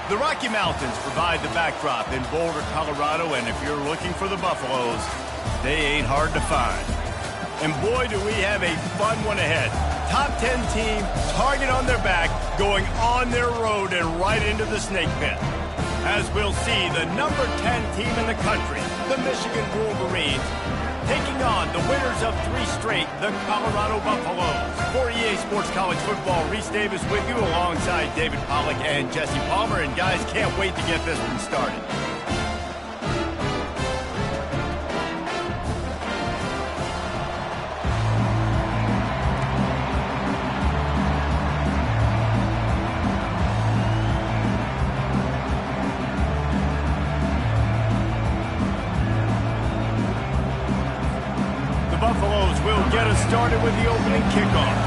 The Rocky Mountains provide the backdrop in Boulder, Colorado, and if you're looking for the Buffaloes, they ain't hard to find. And boy, do we have a fun one ahead. Top 10 team, target on their back, going on their road and right into the snake pit. As we'll see, the number 10 team in the country, the Michigan Wolverines, taking on the winners of 3 straight, the Colorado Buffaloes. For EA Sports College Football, Reese Davis with you alongside David Pollack and Jesse Palmer. And guys, can't wait to get this one started. Buffaloes will get us started with the opening kickoff.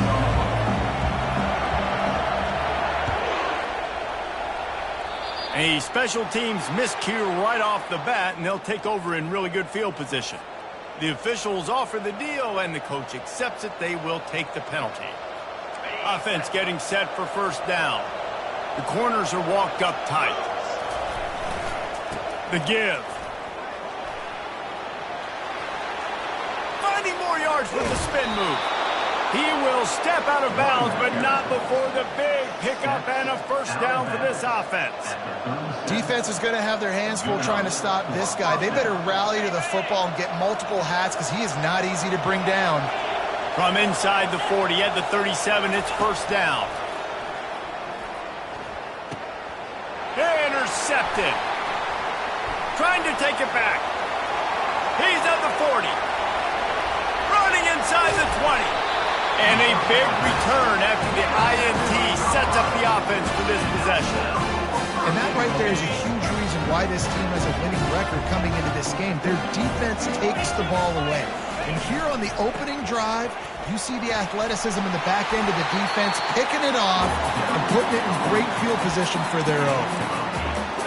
A special teams miscue right off the bat, and they'll take over in really good field position. The officials offer the deal, and the coach accepts it. They will take the penalty. Offense getting set for first down. The corners are walked up tight. The give. More yards with the spin move. He will step out of bounds, but not before the big pickup and a first down for this offense. Defense is going to have their hands full trying to stop this guy. They better rally to the football and get multiple hats because he is not easy to bring down. From inside the 40 at the 37, it's first down. Intercepted. Trying to take it back. He's at the 40. Inside the 20. And a big return after the INT sets up the offense for this possession. And that right there is a huge reason why this team has a winning record coming into this game. Their defense takes the ball away. And here on the opening drive, you see the athleticism in the back end of the defense, picking it off and putting it in great field position for their own.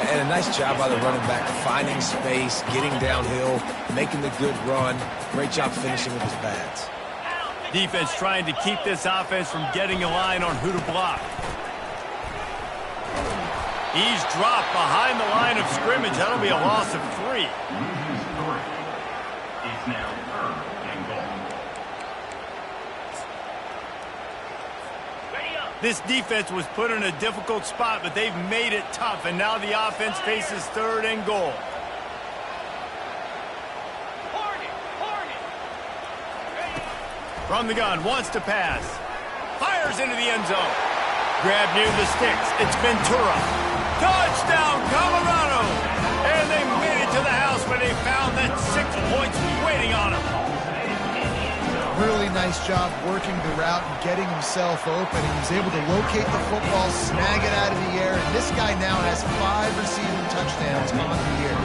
And a nice job by the running back, finding space, getting downhill, making the good run. Great job finishing with his pads. Defense trying to keep this offense from getting a line on who to block. He's dropped behind the line of scrimmage. That'll be a loss of 3. This defense was put in a difficult spot, but they've made it tough, and now the offense faces 3rd and goal. From the gun, wants to pass. Fires into the end zone. Grab near the sticks. It's Ventura. Touchdown, Colorado! And they made it to the house when they found that 6 points waiting on them. Really nice job working the route and getting himself open. He was able to locate the football, snag it out of the air, and this guy now has 5 receiving touchdowns on the year.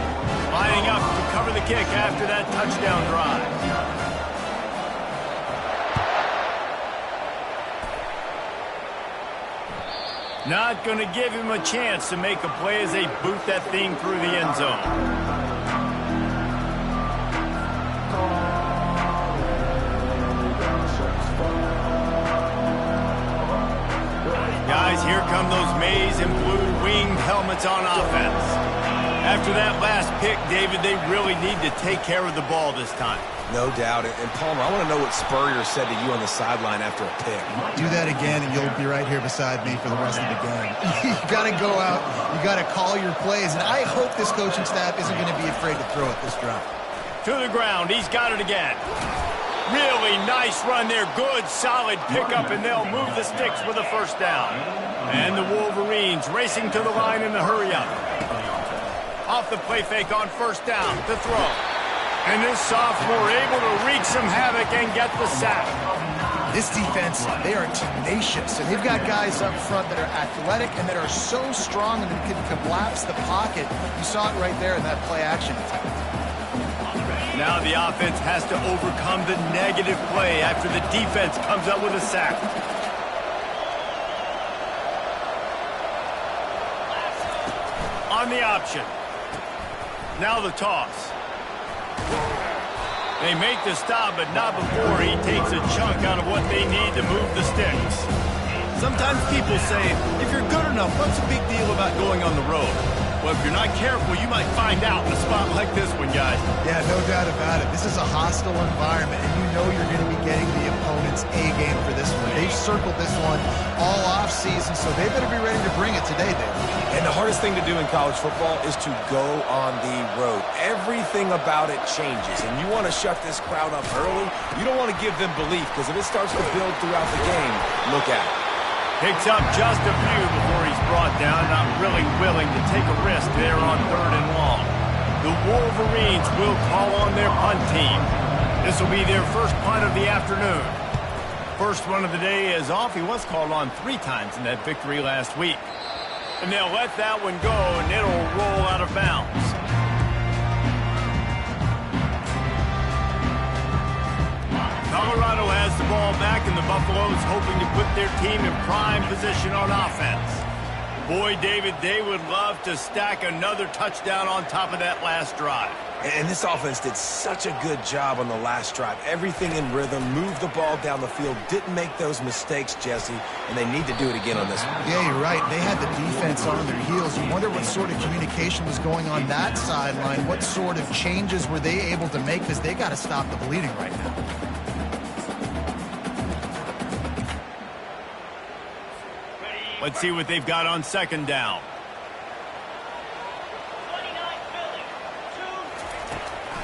Lining up to cover the kick after that touchdown drive. Not going to give him a chance to make a play as they boot that thing through the end zone. Guys, here come those maize and blue winged helmets on offense. After that last pick, David, they really need to take care of the ball this time. No doubt. And Palmer, I want to know what Spurrier said to you on the sideline after a pick. Do that again, and you'll be right here beside me for the rest of the game. You got to go out. You got to call your plays, and I hope this coaching staff isn't going to be afraid to throw it this drive. To the ground. He's got it again. Really nice run there. Good, solid pickup, and they'll move the sticks with a first down. And the Wolverines racing to the line in the hurry-up. Off the play fake on first down to throw. And this sophomore able to wreak some havoc and get the sack. This defense, they are tenacious, and they've got guys up front that are athletic and that are so strong and that can collapse the pocket. You saw it right there in that play action attempt. Now the offense has to overcome the negative play after the defense comes up with a sack. On the option. Now the toss. They make the stop, but not before he takes a chunk out of what they need to move the sticks. Sometimes people say, if you're good enough, what's the big deal about going on the road? Well, if you're not careful, you might find out in a spot like this one, guys. Yeah, no doubt about it. This is a hostile environment, and you know you're going to be getting the opponent's A-game for this one. They've circled this one all off-season, so they better be ready to bring it today, Dave. And the hardest thing to do in college football is to go on the road. Everything about it changes, and you want to shut this crowd up early. You don't want to give them belief, because if it starts to build throughout the game, look out. Picks up just a few before he's brought down, not really willing to take a risk there on 3rd and long. The Wolverines will call on their punt team. This will be their first punt of the afternoon. First one of the day is off. He was called on 3 times in that victory last week. And they'll let that one go, and it'll roll out of bounds. Colorado has the ball back, and the Buffaloes hoping to put their team in prime position on offense. Boy, David, they would love to stack another touchdown on top of that last drive. And this offense did such a good job on the last drive. Everything in rhythm, moved the ball down the field, didn't make those mistakes, Jesse, and they need to do it again on this one. Yeah, you're right. They had the defense on their heels. You wonder what sort of communication was going on that sideline. What sort of changes were they able to make, because they got to stop the bleeding right now. Let's see what they've got on 2nd down.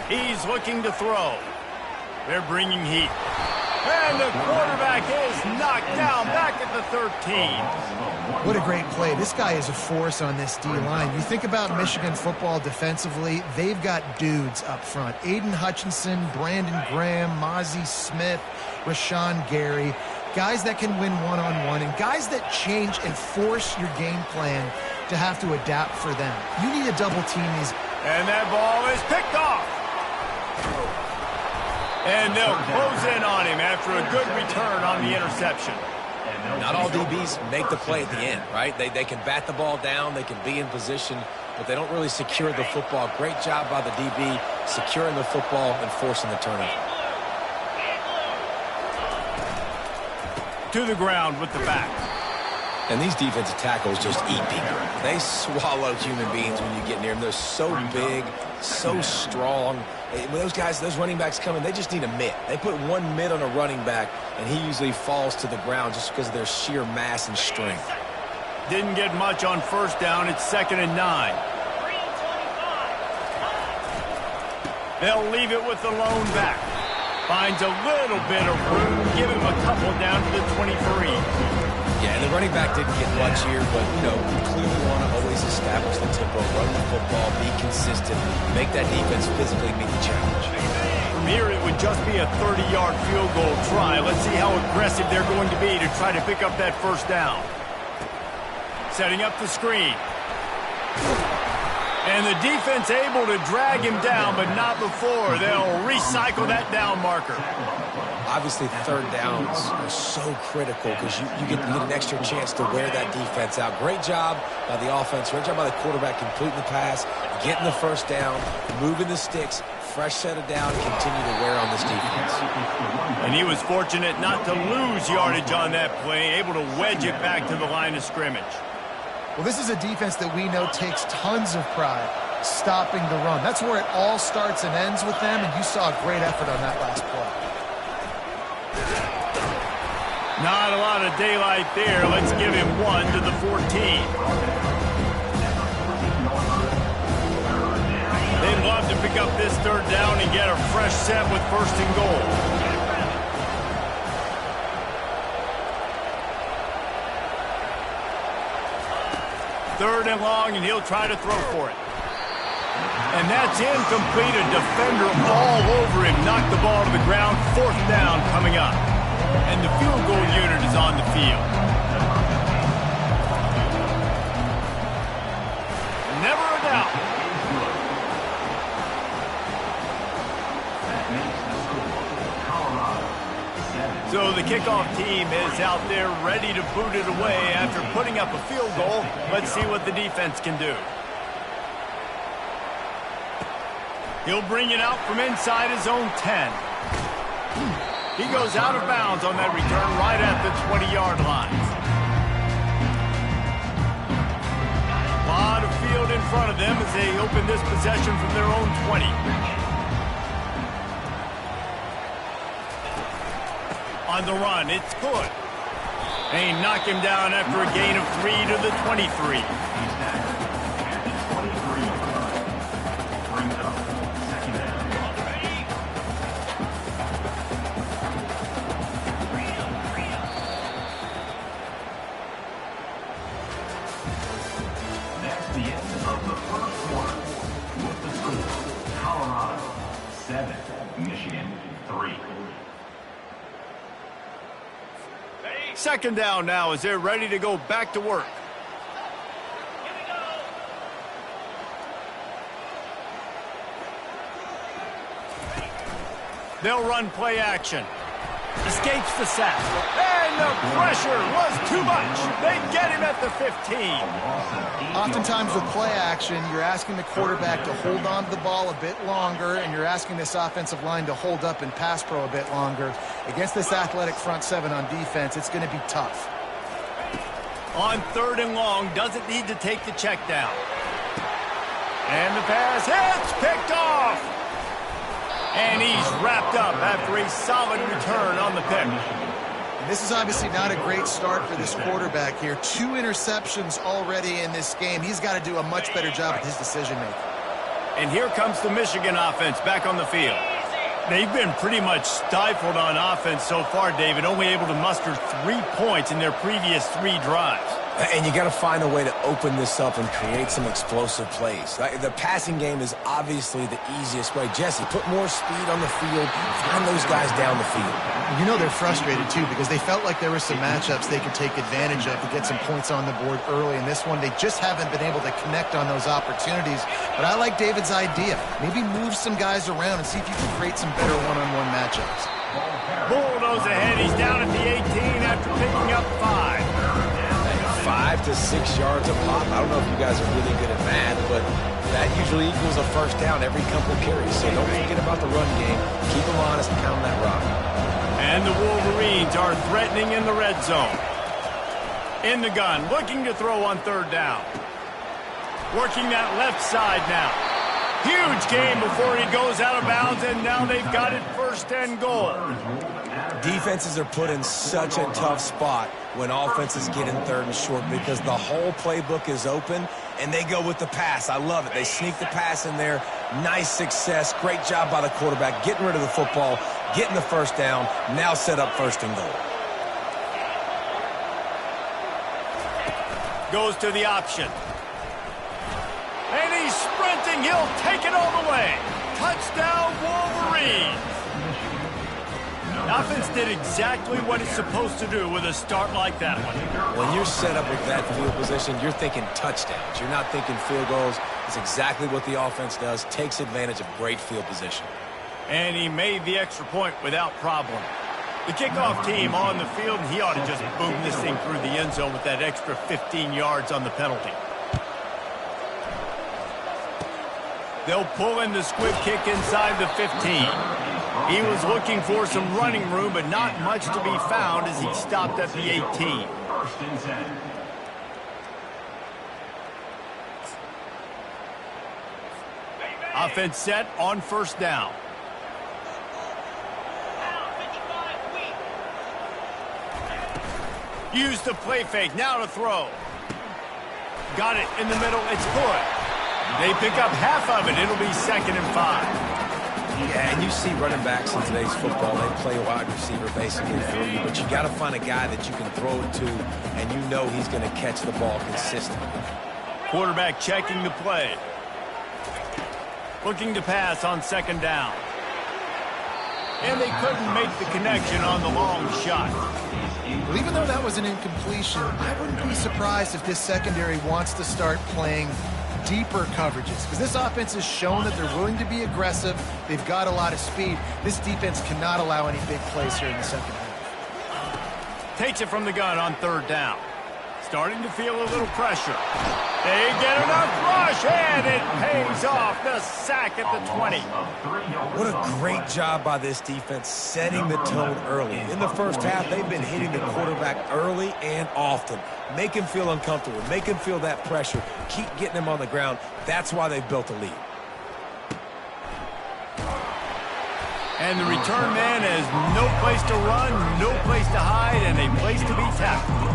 He's looking to throw. They're bringing heat. And the quarterback is knocked down back at the 13. What a great play. This guy is a force on this D-line. You think about Michigan football defensively, they've got dudes up front. Aiden Hutchinson, Brandon Graham, Mozzie Smith, Rashawn Gary. Guys that can win one-on-one, and guys that change and force your game plan to have to adapt for them. You need to double team these. And that ball is picked off. And they'll close in on him after a good return on the interception. Not all DBs make the play at the end, right? They can bat the ball down, they can be in position, but they don't really secure the football. Great job by the DB securing the football and forcing the turnover. To the ground with the back. And these defensive tackles just eat people. They swallow human beings when you get near them. They're so big, so strong. When those guys, those running backs come in, they just need a mitt. They put one mitt on a running back, and he usually falls to the ground just because of their sheer mass and strength. Didn't get much on 1st down. It's 2nd and 9. They'll leave it with the lone back. Finds a little bit of room, give him a couple down to the 23. Yeah, and the running back didn't get much here, but, you know, you clearly want to always establish the tempo, run the football, be consistent, make that defense physically meet the challenge. From here, it would just be a 30-yard field goal try. Let's see how aggressive they're going to be to try to pick up that 1st down. Setting up the screen. And the defense able to drag him down, but not before. They'll recycle that down marker. Obviously, 3rd downs are so critical because you get an extra chance to wear that defense out. Great job by the offense. Great job by the quarterback completing the pass, getting the 1st down, moving the sticks, fresh set of down, continue to wear on this defense. And he was fortunate not to lose yardage on that play, able to wedge it back to the line of scrimmage. Well, this is a defense that we know takes tons of pride stopping the run. That's where it all starts and ends with them, and you saw a great effort on that last play. Not a lot of daylight there. Let's give him 1 to the 14. They'd love to pick up this 3rd down and get a fresh set with 1st and goal. 3rd and long, and he'll try to throw for it. And that's incomplete. A defender all over him. Knocked the ball to the ground. 4th down coming up. And the field goal unit is on the field. Never a doubt. So the kickoff team is out there ready to boot it away after putting up a field goal. Let's see what the defense can do. He'll bring it out from inside his own 10. He goes out of bounds on that return right at the 20-yard line. front of them as they open this possession from their own 20. On the run, it's good. They knock him down after a gain of 3 to the 23. That's the end of the first quarter. With the score, Colorado 7, Michigan 3. Second down now as they're ready to go back to work. They'll run play action. Escapes the sack. And the pressure was too much. They get him at the 15. Oftentimes with play action, you're asking the quarterback to hold on to the ball a bit longer, and you're asking this offensive line to hold up in pass pro a bit longer. Against this athletic front seven on defense, it's going to be tough. On 3rd and long, doesn't need to take the check down. And the pass hits, picked off. And he's wrapped up after a solid return on the pick. And this is obviously not a great start for this quarterback here. 2 interceptions already in this game. He's got to do a much better job with his decision-making. And here comes the Michigan offense back on the field. They've been pretty much stifled on offense so far, David, only able to muster 3 points in their previous 3 drives. And you got to find a way to open this up and create some explosive plays. The passing game is obviously the easiest way. Jesse, put more speed on the field. Find those guys down the field. You know they're frustrated, too, because they felt like there were some matchups they could take advantage of to get some points on the board early. In this one, they just haven't been able to connect on those opportunities. But I like David's idea. Maybe move some guys around and see if you can create some better one-on-one matchups. Bulldoze ahead. He's down at the 18 after picking up 5. 5 to 6 yards a pop. I don't know if you guys are really good at math, but that usually equals a first down every couple carries. So don't forget about the run game. Keep them honest and pound that rock. And the Wolverines are threatening in the red zone. In the gun, looking to throw on 3rd down. Working that left side now. Huge game before he goes out of bounds, and now they've got it 1st and goal. Defenses are put in such a tough spot when offenses get in 3rd and short because the whole playbook is open, and they go with the pass. I love it. They sneak the pass in there. Nice success. Great job by the quarterback getting rid of the football, getting the 1st down, now set up 1st and goal. Goes to the option. And he's sprinting. He'll take it all the way. Touchdown, Wolverines. The offense did exactly what it's supposed to do with a start like that one. When you're set up with that field position, you're thinking touchdowns. You're not thinking field goals. It's exactly what the offense does. Takes advantage of great field position. And he made the extra point without problem. The kickoff team on the field, and he ought to just boom this thing through the end zone with that extra 15 yards on the penalty. They'll pull in the squib kick inside the 15. He was looking for some running room, but not much to be found as he stopped at the 18. 1st and 10. Offense set on 1st down. Use the play fake, now to throw. Got it in the middle, it's good. They pick up half of it, it'll be 2nd and 5. Yeah, and you see running backs in today's football, they play wide receiver basically for you, but you got to find a guy that you can throw it to, and you know he's going to catch the ball consistently. Quarterback checking the play. Looking to pass on 2nd down. And they couldn't make the connection on the long shot. Well, even though that was an incompletion, I wouldn't be surprised if this secondary wants to start playing deeper coverages, because this offense has shown that they're willing to be aggressive. They've got a lot of speed. This defense cannot allow any big plays here in the second half. Takes it from the gun on 3rd down. Starting to feel a little pressure. They get enough rush, and it pays off. The sack at the 20. What a great job by this defense setting the tone early. In the first half, they've been hitting the quarterback early and often. Make him feel uncomfortable. Make him feel that pressure. keep getting them on the ground. That's why they've built a lead. And the return man has no place to run, no place to hide, and a place to be tackled.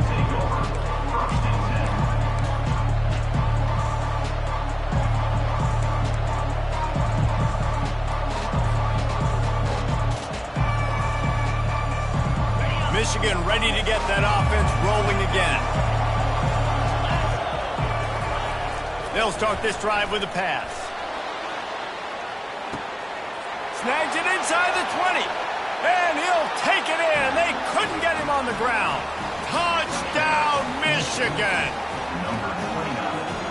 Michigan ready to get that offense rolling again. They'll start this drive with a pass. Snags it inside the 20. And he'll take it in. They couldn't get him on the ground. Touchdown, Michigan.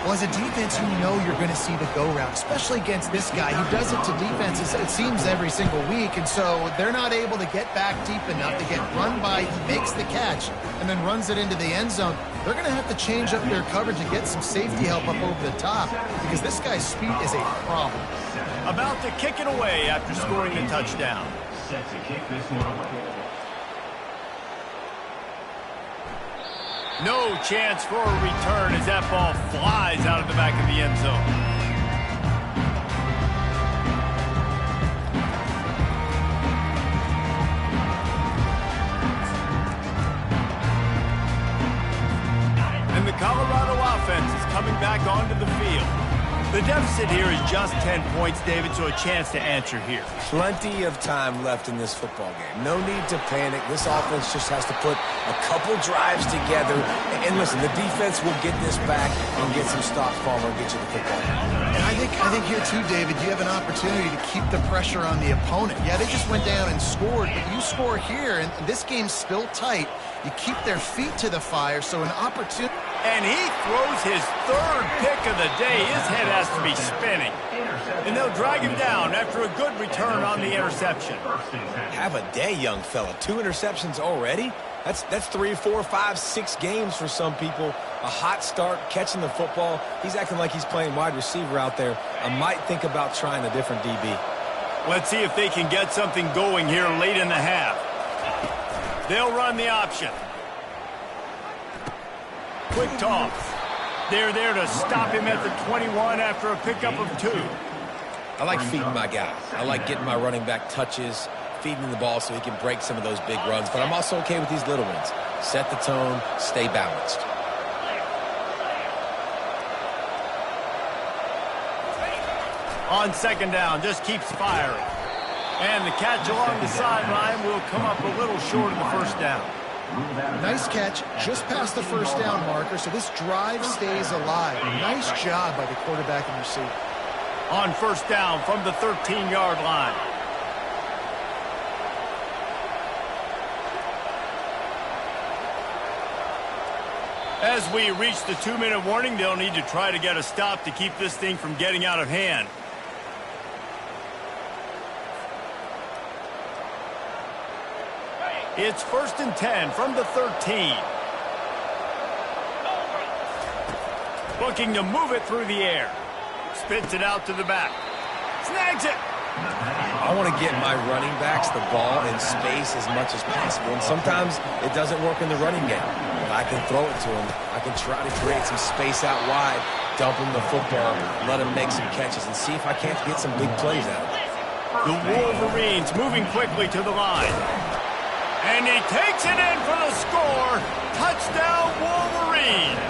Well, as a defense, you know you're going to see the go-route, especially against this guy. He does it to defenses, it seems, every single week, and so they're not able to get back deep enough to get run by. He makes the catch and then runs it into the end zone. They're going to have to change up their coverage and get some safety help up over the top because this guy's speed is a problem. About to kick it away after scoring the touchdown. Set to kick this one away. No chance for a return as that ball flies out of the back of the end zone. And the Colorado offense is coming back onto the field. The deficit here is just 10 points, David, so a chance to answer here. Plenty of time left in this football game. No need to panic. This offense just has to put a couple drives together. And listen, the defense will get this back and get some stops, Palmer, and get you the football. And I think here, too, David, you have an opportunity to keep the pressure on the opponent. Yeah, they just went down and scored, but you score here, and this game's still tight. You keep their feet to the fire, so an opportunity. And he throws his third pick of the day. His head has to be spinning. And they'll drag him down after a good return on the interception. Have a day, young fella. 2 interceptions already? That's 3, 4, 5, 6 games for some people. A hot start, catching the football. He's acting like he's playing wide receiver out there. I might think about trying a different DB. Let's see if they can get something going here late in the half. They'll run the option. Quick toss. They're there to stop him at the 21 after a pickup of 2. I like feeding my guy. I like getting my running back touches, feeding the ball so he can break some of those big runs. But I'm also okay with these little ones. Set the tone, stay balanced. On second down, just keeps firing. And the catch along the sideline will come up a little short of the first down. Nice catch, just past the first down marker, so this drive stays alive. Nice job by the quarterback and receiver. On first down from the 13-yard line. As we reach the 2-minute warning, they'll need to try to get a stop to keep this thing from getting out of hand. It's 1st and 10 from the 13. Looking to move it through the air. Spits it out to the back. Snags it. I want to get my running backs the ball in space as much as possible. And sometimes it doesn't work in the running game. If I can throw it to him, I can try to create some space out wide, dump him the football, let him make some catches, and see if I can't get some big plays out of it. The Wolverines moving quickly to the line. And he takes it in for the score. Touchdown, Wolverines.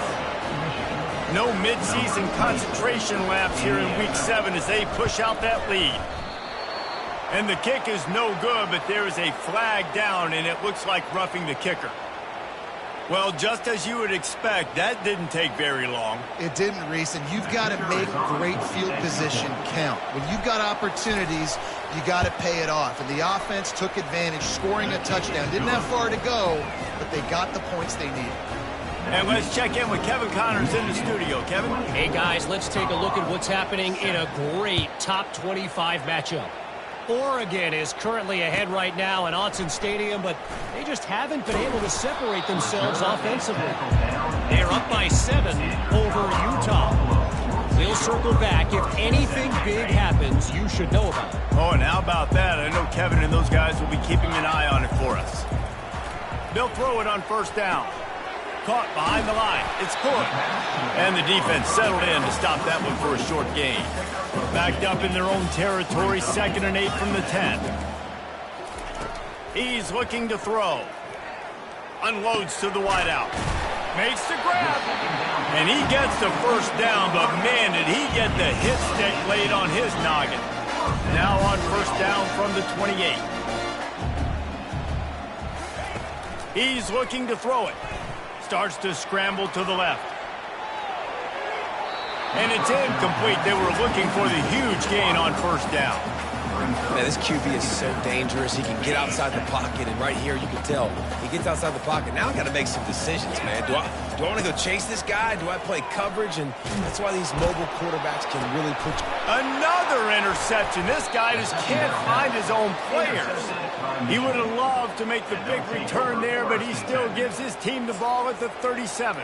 No midseason concentration laps here in Week 7 as they push out that lead. And the kick is no good, but there is a flag down, and it looks like roughing the kicker. Well, just as you would expect, that didn't take very long. It didn't, Reese, and you've got to make great field position count. When you've got opportunities, you got to pay it off. And the offense took advantage, scoring a touchdown. Didn't have far to go, but they got the points they needed. And let's check in with Kevin Connors in the studio. Kevin? Hey, guys, let's take a look at what's happening in a great top 25 matchup. Oregon is currently ahead right now in Autzen Stadium, but they just haven't been able to separate themselves offensively. They're up by 7 over Utah. We'll circle back. If anything big happens, you should know about it. Oh, and how about that? I know Kevin and those guys will be keeping an eye on it for us. They'll throw it on first down. Caught behind the line. It's good. And the defense settled in to stop that one for a short gain. Backed up in their own territory, 2nd and 8 from the 10. He's looking to throw. Unloads to the wideout. Makes the grab. And he gets the first down, but man, did he get the hit stick laid on his noggin. Now on first down from the 28. He's looking to throw it. Starts to scramble to the left. And it's incomplete. They were looking for the huge gain on first down. Man, this QB is so dangerous. He can get outside the pocket, and right here you can tell he gets outside the pocket. Now I got to make some decisions, man. Do I want to go chase this guy? Do I play coverage? And that's why these mobile quarterbacks can really put you. Another interception. This guy just can't find his own players. He would have loved to make the big return there, but he still gives his team the ball at the 37.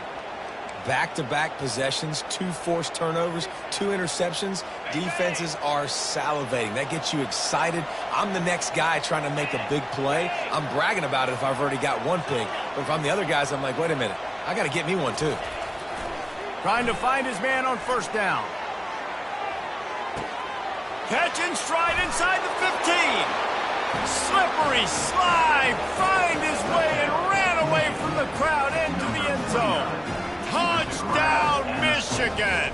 Back-to-back possessions, 2 forced turnovers, 2 interceptions. Defenses are salivating. That gets you excited. I'm the next guy trying to make a big play. I'm bragging about it if I've already got one pick. But if I'm the other guys, I'm like, wait a minute. I got to get me one, too. Trying to find his man on first down. Catch and stride inside the 15. Slippery slide. Find his way and ran away from the crowd into the end zone. Touchdown, Michigan!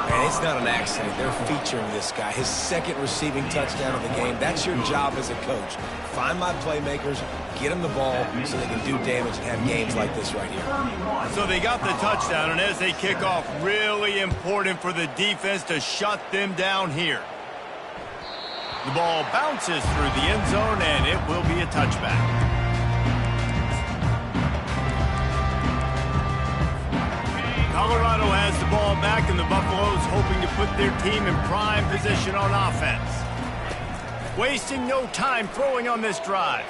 And it's not an accident. They're featuring this guy. His 2nd receiving touchdown of the game. That's your job as a coach. Find my playmakers, get them the ball so they can do damage and have games like this right here. So they got the touchdown, and as they kick off, really important for the defense to shut them down here. The ball bounces through the end zone, and it will be a touchback. Colorado has the ball back, and the Buffaloes hoping to put their team in prime position on offense. Wasting no time throwing on this drive.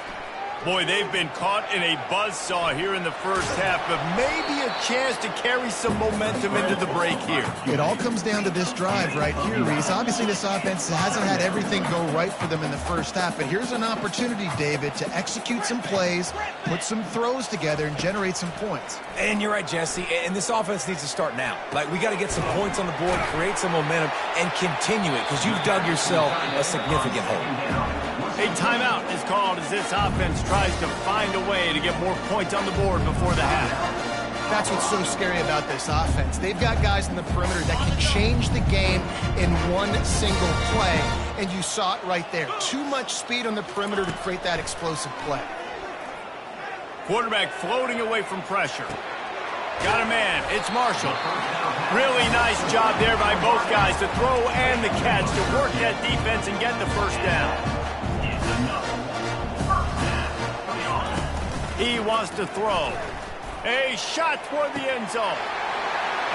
Boy, they've been caught in a buzzsaw here in the first half, but maybe a chance to carry some momentum into the break here. It all comes down to this drive right here, Reese. Obviously, this offense hasn't had everything go right for them in the first half, but here's an opportunity, David, to execute some plays, put some throws together, and generate some points. And you're right, Jesse, and this offense needs to start now. Like, we got to get some points on the board, create some momentum, and continue it, because you've dug yourself a significant hole. A timeout is called as this offense tries to find a way to get more points on the board before the half. That's what's so scary about this offense. They've got guys in the perimeter that can change the game in one single play, and you saw it right there. Too much speed on the perimeter to create that explosive play. Quarterback floating away from pressure. Got a man. It's Marshall. Really nice job there by both guys to throw and the catch to work that defense and get the first down. He wants to throw. A shot toward the end zone.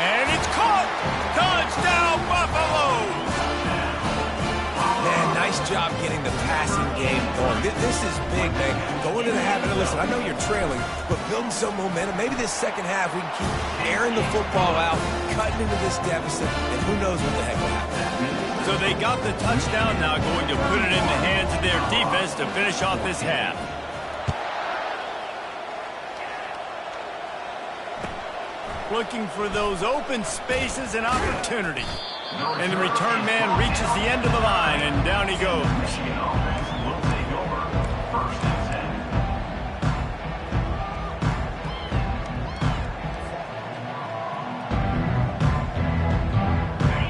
And it's caught. Touchdown, Buffaloes. Man, nice job getting the passing game going. This is big, man. Going to the half, and listen, I know you're trailing, but building some momentum. Maybe this second half we can keep airing the football out, cutting into this deficit, and who knows what the heck will happen. So they got the touchdown, now going to put it in the hands of their defense to finish off this half. Looking for those open spaces and opportunity. And the return man reaches the end of the line, and down he goes.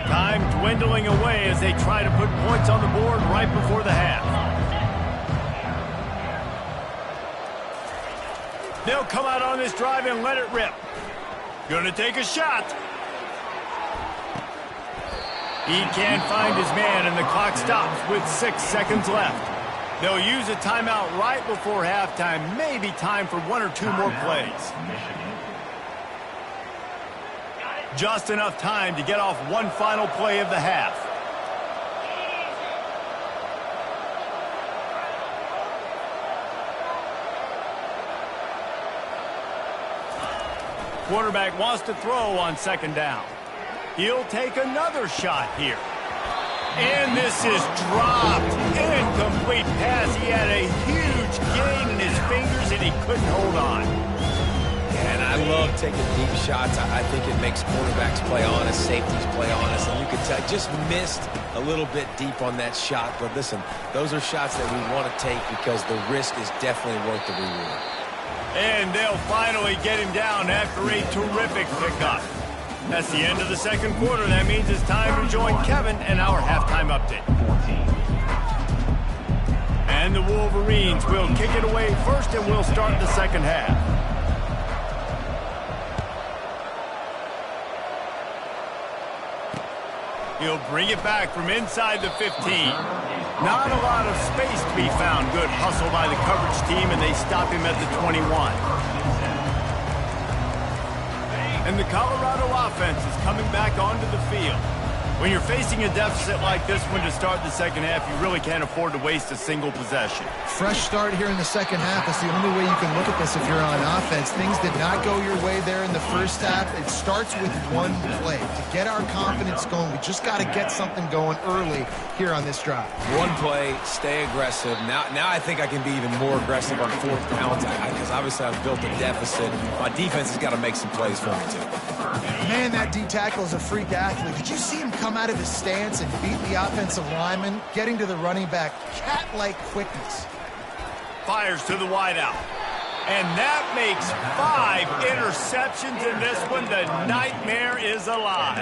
Time dwindling away as they try to put points on the board right before the half. They'll come out on this drive and let it rip. Gonna take a shot. He can't find his man, and the clock stops with 6 seconds left. They'll use a timeout right before halftime. Maybe time for 1 or 2 more plays. Just enough time to get off one final play of the half. Quarterback wants to throw on second down. He'll take another shot here. And this is dropped. Incomplete pass. He had a huge gain in his fingers, and he couldn't hold on. love taking deep shots. I think it makes quarterbacks play honest, safeties play honest, and you can tell just missed a little bit deep on that shot. But listen, those are shots that we want to take because the risk is definitely worth the reward. And they'll finally get him down after a terrific pickup. That's the end of the second quarter. That means it's time to join Kevin and our halftime update. And the Wolverines will kick it away first, and we'll start the second half. He'll bring it back from inside the 15. Not a lot of space to be found. Good hustle by the coverage team, and they stop him at the 21. And the Colorado offense is coming back onto the field. When you're facing a deficit like this one to start the second half, you really can't afford to waste a single possession. Fresh start here in the second half. That's the only way you can look at this if you're on offense. Things did not go your way there in the first half. It starts with one play. To get our confidence going, we just got to get something going early here on this drive. One play, stay aggressive. Now I think I can be even more aggressive on fourth downs because obviously I've built a deficit. My defense has got to make some plays for me too. Man, that D-tackle is a freak athlete. Did you see him come out of his stance and beat the offensive lineman, getting to the running back? Cat-like quickness. Fires to the wideout. And that makes 5 interceptions in this one. The nightmare is alive.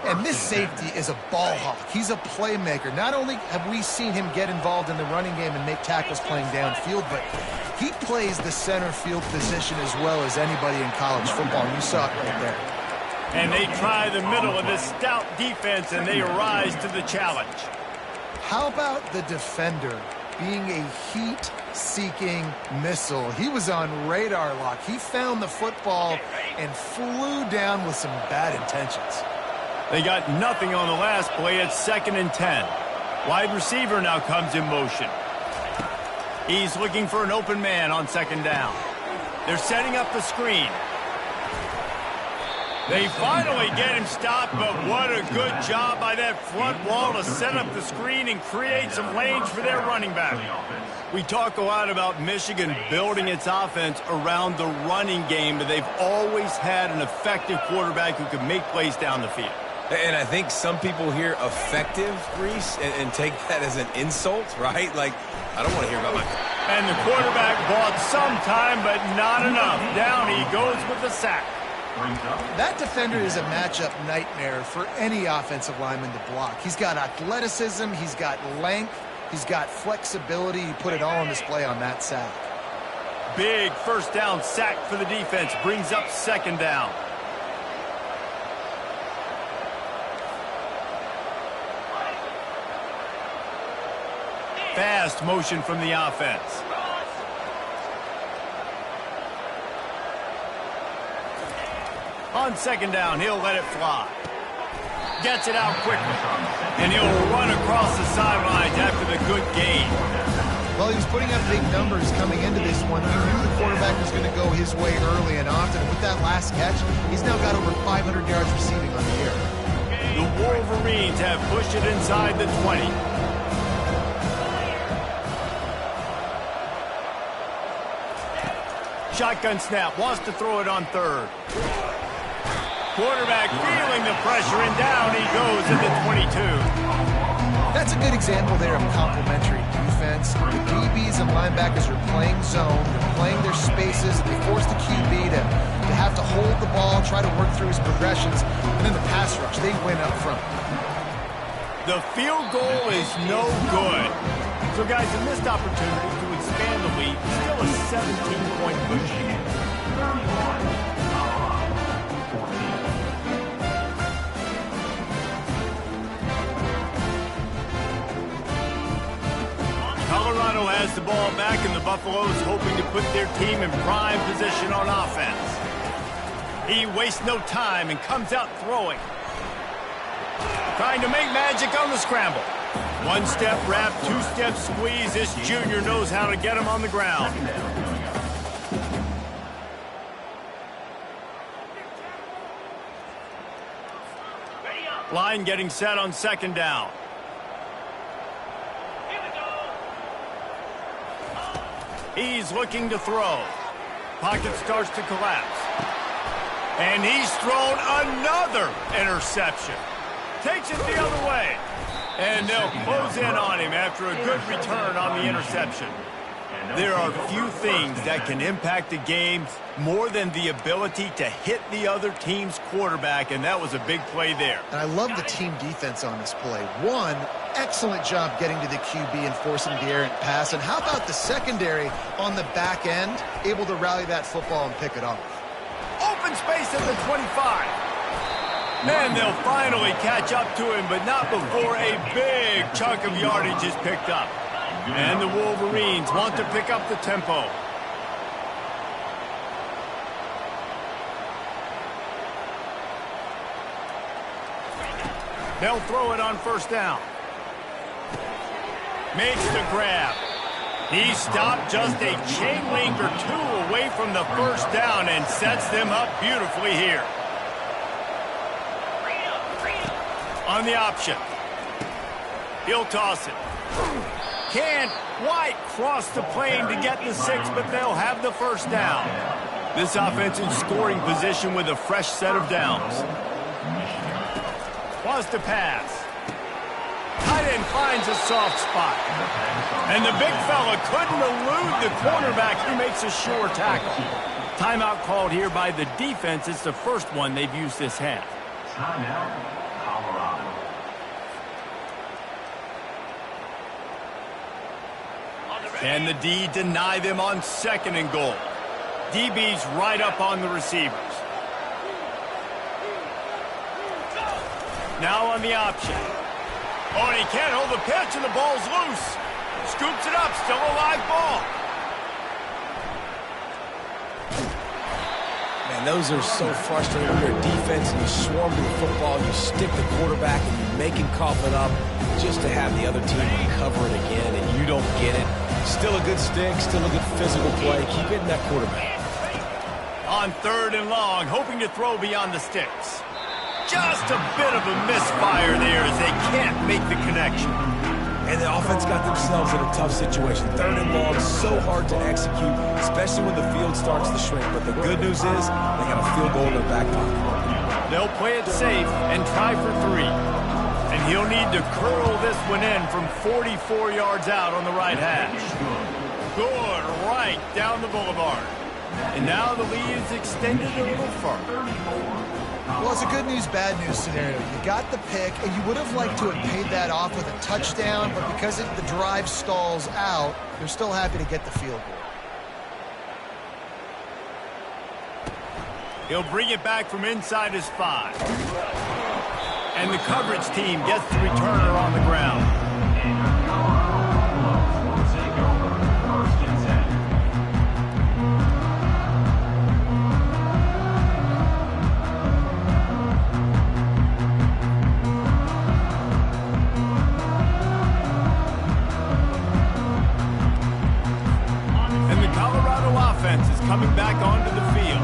And this safety is a ball hawk. He's a playmaker. Not only have we seen him get involved in the running game and make tackles playing downfield, but he plays the center field position as well as anybody in college football. You saw it right there. And they try the middle of this stout defense, and they rise to the challenge. How about the defender being a heat-seeking missile? He was on radar lock. He found the football and flew down with some bad intentions. They got nothing on the last play. It's 2nd and 10. Wide receiver now comes in motion. He's looking for an open man on 2nd down. They're setting up the screen. They finally get him stopped, but what a good job by that front wall to set up the screen and create some lanes for their running back. We talk a lot about Michigan building its offense around the running game, but they've always had an effective quarterback who can make plays down the field. And I think some people hear effective, Reese, and take that as an insult, right? Like, I don't want to hear about my... And the quarterback bought some time, but not enough. Down he goes with the sack. That defender is a matchup nightmare for any offensive lineman to block. He's got athleticism, he's got length, he's got flexibility. He put it all on display on that sack. Big first down sack for the defense. Brings up 2nd down. Fast motion from the offense. On 2nd down, he'll let it fly. Gets it out quickly. And he'll run across the sidelines after the good gain. Well, he was putting up big numbers coming into this one. He knew the quarterback was going to go his way early and often. With that last catch, he's now got over 500 yards receiving on the year. The Wolverines have pushed it inside the 20. Shotgun snap, wants to throw it on 3rd. Quarterback feeling the pressure, and down he goes at the 22. That's a good example there of complementary defense. The DBs and linebackers are playing zone, they're playing their spaces, and they force the QB to have to hold the ball, try to work through his progressions, and then the pass rush, they win up front. The field goal is no good. So, guys, a missed opportunity to expand the lead. Still a 17-point push. Colorado has the ball back, and the Buffaloes hoping to put their team in prime position on offense. He wastes no time and comes out throwing. Trying to make magic on the scramble. 1-step wrap, 2-step squeeze. This junior knows how to get him on the ground. Line getting set on 2nd down. He's looking to throw. Pocket starts to collapse. And he's thrown another interception. Takes it the other way. And they'll close in on him after a good return on the interception. There are few things that can impact a game more than the ability to hit the other team's quarterback, and that was a big play there. And I love the team defense on this play. One, excellent job getting to the QB and forcing the errant pass. And how about the secondary on the back end, able to rally that football and pick it off? Open space at the 25. And they'll finally catch up to him, but not before a big chunk of yardage is picked up. And the Wolverines want to pick up the tempo. They'll throw it on first down. Makes the grab. He stopped just a chain link or two away from the first down and sets them up beautifully here. On the option. He'll toss it. Can't quite cross the plane to get the 6, but they'll have the first down. This offense in scoring position with a fresh set of downs. Wants to pass. Tight end finds a soft spot. And the big fella couldn't elude the cornerback who makes a sure tackle. Timeout called here by the defense. It's the first one they've used this half. Timeout, Colorado. Can the D deny them on 2nd and goal? DB's right up on the receivers. Now on the option. Oh, and he can't hold the pitch, and the ball's loose. Scoops it up, still a live ball. Man, those are so frustrating. When you're a defense and you swarm to the football, you stick the quarterback and you make him cough it up just to have the other team recover it again, and you don't get it. Still a good stick, still a good physical play. Keep hitting that quarterback. On 3rd and long, hoping to throw beyond the sticks. Just a bit of a misfire there as they can't make the connection. And the offense got themselves in a tough situation. 3rd and long, so hard to execute, especially when the field starts to shrink. But the good news is they got a field goal in their back pocket. They'll play it safe and try for 3. And he'll need to curl this one in from 44 yards out on the right hash. Good, right down the boulevard. And now the lead is extended a little further. Well, it's a good news, bad news scenario. You got the pick, and you would have liked to have paid that off with a touchdown, but because the drive stalls out, they're still happy to get the field goal. He'll bring it back from inside his 5. And the coverage team gets the returner on the ground. And the Colorado offense is coming back onto the field.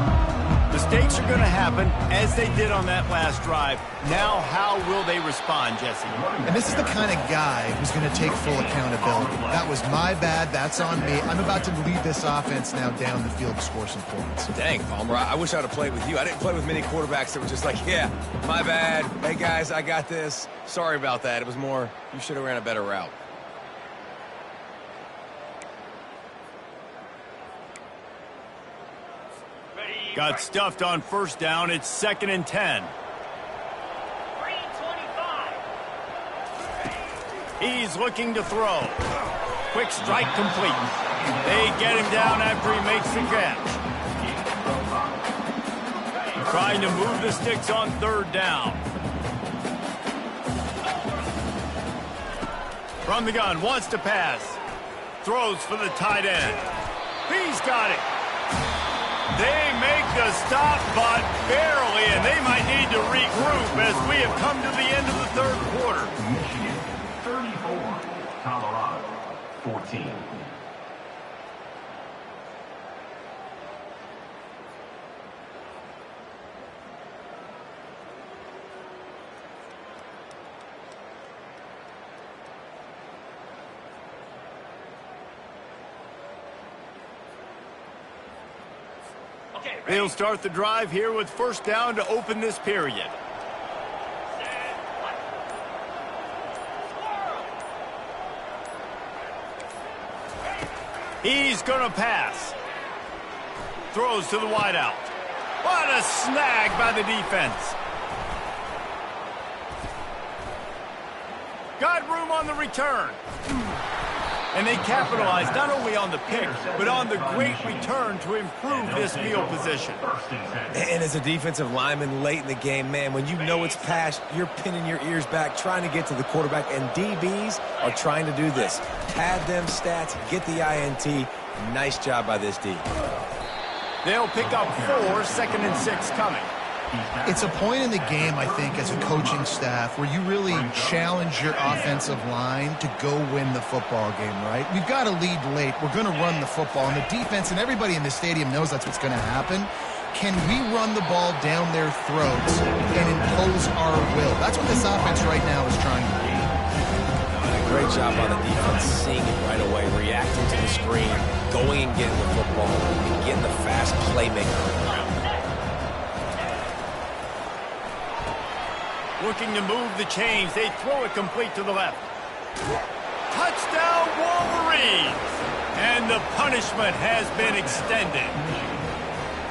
Mistakes are going to happen, as they did on that last drive. Now, how will they respond, Jesse? And this is the kind of guy who's going to take full accountability. That was my bad. That's on me. I'm about to lead this offense now down the field to score some points. Dang, Palmer, I wish I would have played with you. I didn't play with many quarterbacks that were just like, yeah, my bad. Hey, guys, I got this. Sorry about that. It was more, you should have ran a better route. Got stuffed on first down. It's 2nd and 10. He's looking to throw. Quick strike complete. They get him down after he makes the catch. Trying to move the sticks on 3rd down. From the gun, wants to pass. Throws for the tight end. He's got it. They make the stop, but barely, and they might need to regroup as we have come to the end of the 3rd quarter. Michigan, 34. Colorado, 14. They'll start the drive here with first down to open this period. He's going to pass. Throws to the wideout. What a snag by the defense. Got room on the return. And they capitalized not only on the pick, but on the great return to improve this field position. And as a defensive lineman late in the game, man, when you know it's passed, you're pinning your ears back, trying to get to the quarterback, and DBs are trying to do this. Pad them stats, get the INT. Nice job by this D. They'll pick up 4, 2nd and 6 coming. It's a point in the game, I think, as a coaching staff where you really challenge your offensive line to go win the football game, right? We've got to lead late. We're going to run the football. And the defense and everybody in the stadium knows that's what's going to happen. Can we run the ball down their throats and impose our will? That's what this offense right now is trying to do. Great job by the defense, seeing it right away, reacting to the screen, going and getting the football, and getting the fast playmaker around. Looking to move the chains. They throw it complete to the left. Touchdown, Wolverines! And the punishment has been extended.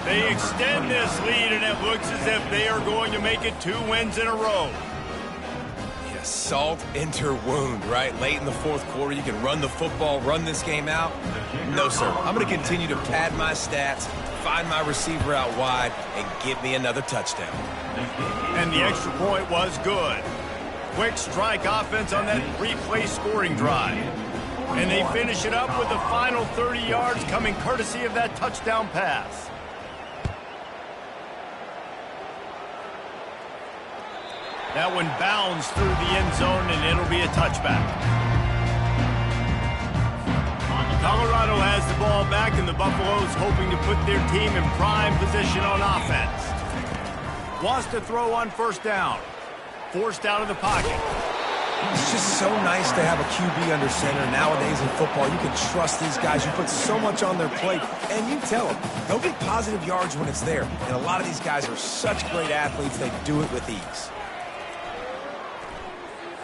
They extend this lead, and it looks as if they are going to make it 2 wins in a row. Yeah, salt into wound, right? Late in the 4th quarter, you can run the football, run this game out. No, sir. I'm going to continue to pad my stats, find my receiver out wide, and get me another touchdown. And the extra point was good. Quick strike offense on that 3-play scoring drive. And they finish it up with the final 30 yards coming courtesy of that touchdown pass. That one bounds through the end zone, and it'll be a touchback. Colorado has the ball back, and the Buffaloes hoping to put their team in prime position on offense. Wants to throw on first down. Forced out of the pocket. It's just so nice to have a QB under center. Nowadays in football, you can trust these guys. You put so much on their plate, and you tell them, they'll get positive yards when it's there. And a lot of these guys are such great athletes, they do it with ease.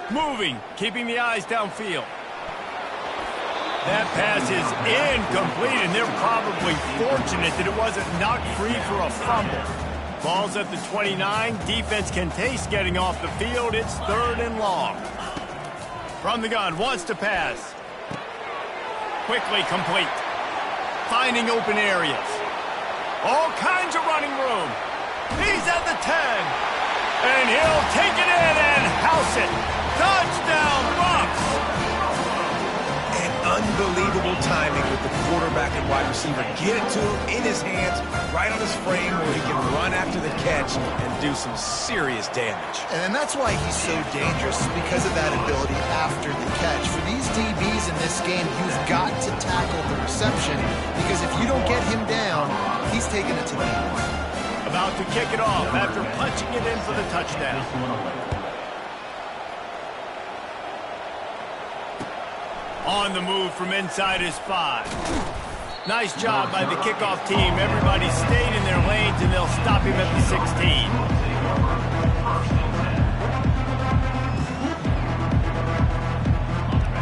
Moving, keeping the eyes downfield. That pass is incomplete, and they're probably fortunate that it wasn't knocked free for a fumble. Ball's at the 29. Defense can taste getting off the field. It's 3rd and long. From the gun, wants to pass. Quickly complete. Finding open areas. All kinds of running room. He's at the 10. And he'll take it in and house it. Touchdown, Bucs! Unbelievable timing with the quarterback and wide receiver. Get it to him in his hands, right on his frame where he can run after the catch and do some serious damage. And that's why he's so dangerous, because of that ability after the catch. For these DBs in this game, you've got to tackle the reception, because if you don't get him down, he's taking it to the house. About to kick it off after punching it in for the touchdown. On the move from inside his 5. Nice job by the kickoff team. Everybody stayed in their lanes, and they'll stop him at the 16.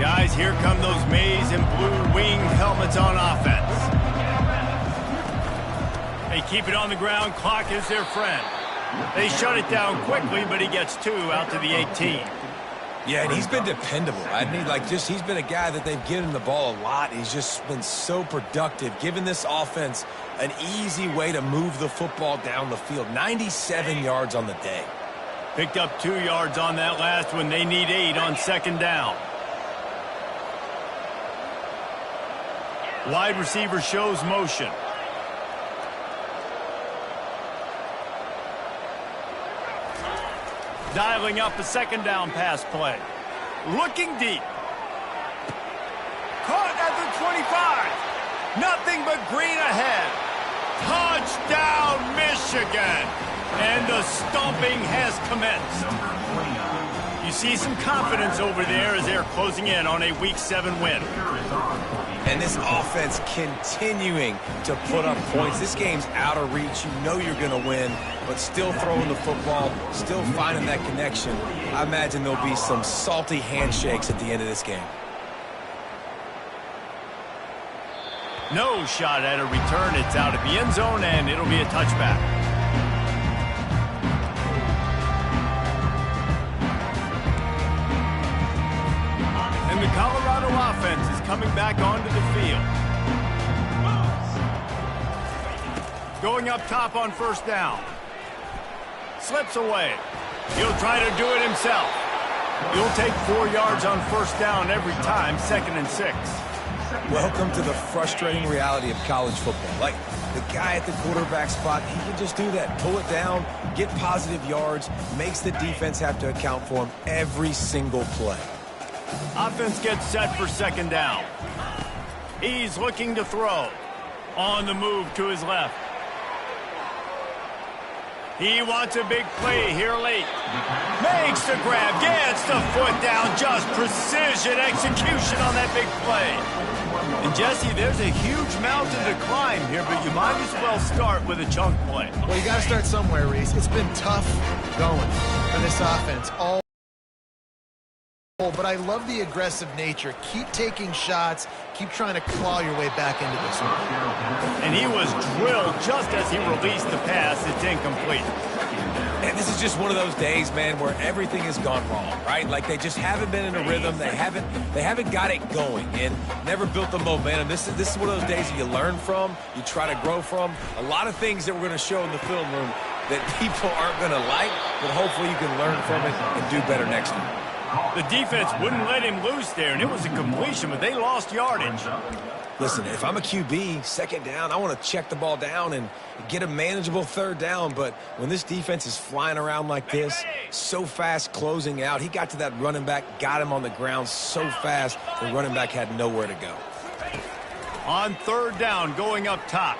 Guys, here come those maize and blue winged helmets on offense. They keep it on the ground. Clock is their friend. They shut it down quickly, but he gets 2 out to the 18. Yeah, and he's been dependable. He's been a guy that they've given the ball a lot. He's just been so productive, giving this offense an easy way to move the football down the field. 97 yards on the day. Picked up 2 yards on that last one. They need 8 on 2nd down. Wide receiver shows motion. Dialing up a 2nd down pass play. Looking deep. Caught at the 25. Nothing but green ahead. Touchdown, Michigan. And the stomping has commenced. You see some confidence over there as they're closing in on a Week 7 win. And this offense continuing to put up points. This game's out of reach. You know you're going to win, but still throwing the football, still finding that connection. I imagine there'll be some salty handshakes at the end of this game. No shot at a return. It's out of the end zone, and it'll be a touchback. And the Colorado offense is coming back onto the field. Going up top on first down. Slips away. He'll try to do it himself. He'll take 4 yards on first down every time, 2nd and 6. Welcome to the frustrating reality of college football. Like, the guy at the quarterback spot, he can just do that. Pull it down, get positive yards, makes the defense have to account for him every single play. Offense gets set for 2nd down. He's looking to throw. On the move to his left. He wants a big play here late. Makes the grab, gets the foot down, just precision execution on that big play. And Jesse, there's a huge mountain to climb here, but you might as well start with a chunk play. Well, you got to start somewhere, Reese. It's been tough going for this offense all. But I love the aggressive nature. Keep taking shots. Keep trying to claw your way back into this one. And he was drilled just as he released the pass. It's incomplete. And this is just one of those days, man, where everything has gone wrong, right? Like they just haven't been in a rhythm. They haven't got it going and never built the momentum. This is one of those days that you learn from, you try to grow from. A lot of things that we're going to show in the film room that people aren't going to like, but hopefully you can learn from it and do better next time. The defense wouldn't let him loose there, and it was a completion, but they lost yardage. Listen, if I'm a QB, 2nd down, I want to check the ball down and get a manageable 3rd down. But when this defense is flying around like this, so fast closing out, he got to that running back, got him on the ground so fast, the running back had nowhere to go. On 3rd down, going up top.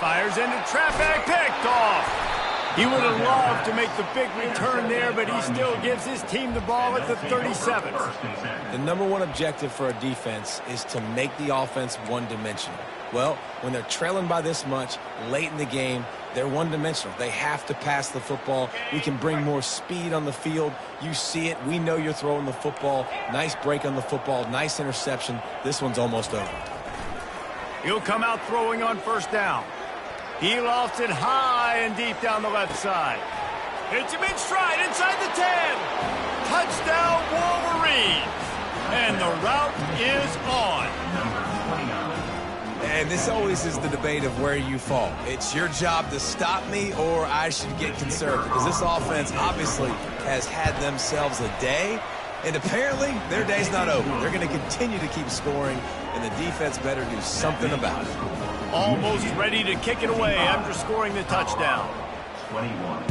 Fires into traffic, picked off. He would have loved to make the big return there, but he still gives his team the ball at the 37th. The number one objective for a defense is to make the offense one-dimensional. Well, when they're trailing by this much late in the game, they're one-dimensional. They have to pass the football. We can bring more speed on the field. You see it. We know you're throwing the football. Nice break on the football. Nice interception. This one's almost over. He'll come out throwing on first down. He lofts it high and deep down the left side. Hits him in stride inside the 10. Touchdown, Wolverine. And the route is on. And this always is the debate of where you fall. It's your job to stop me or I should get conservative. Because this offense obviously has had themselves a day. And apparently their day's not over. They're going to continue to keep scoring. And the defense better do something about it. Almost ready to kick it away after scoring the touchdown. 21.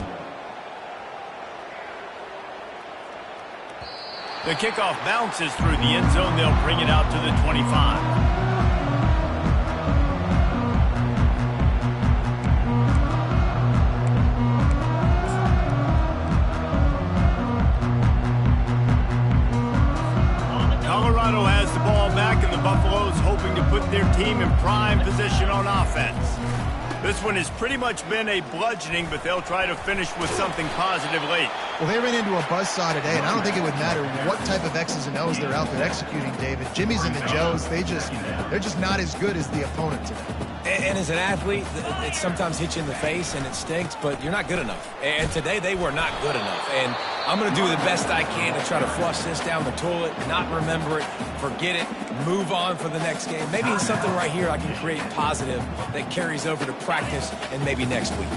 The kickoff bounces through the end zone. They'll bring it out to the 25. Colorado has the ball back, and the Buffaloes hoping to put their team in prime position on offense. This one has pretty much been a bludgeoning, but they'll try to finish with something positive late. Well, they ran into a buzzsaw today, and I don't think it would matter what type of X's and O's they're out there executing, David. Jimmy's and the Joes, they're just not as good as the opponent today. And as an athlete, it sometimes hits you in the face and it stinks, but you're not good enough. And today they were not good enough. And I'm going to do the best I can to try to flush this down the toilet, not remember it, forget it, move on for the next game. Maybe in something right here I can create positive that carries over to practice and maybe next week.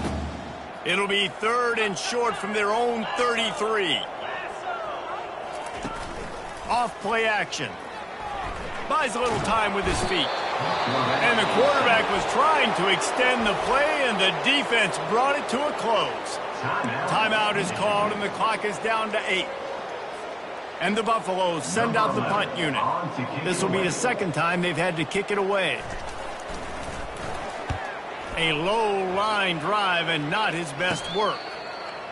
It'll be 3rd and short from their own 33. Off play action. Buys a little time with his feet. And the quarterback was trying to extend the play, and the defense brought it to a close. Timeout is called, and the clock is down to 8. And the Buffaloes send out the punt unit. This will be the 2nd time they've had to kick it away. A low line drive and not his best work.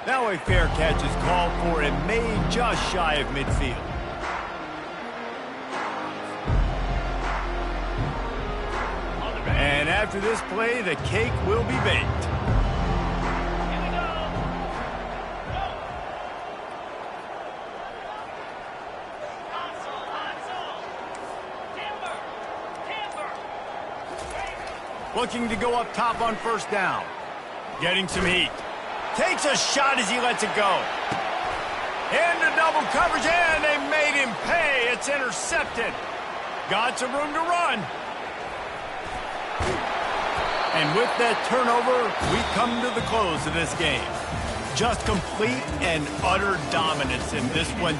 Now a fair catch is called for and made just shy of midfield. And after this play, the cake will be baked. Looking to go up top on first down. Getting some heat. Takes a shot as he lets it go. Into double coverage, and they made him pay. It's intercepted. Got some room to run. And with that turnover, we come to the close of this game. Just complete and utter dominance in this one.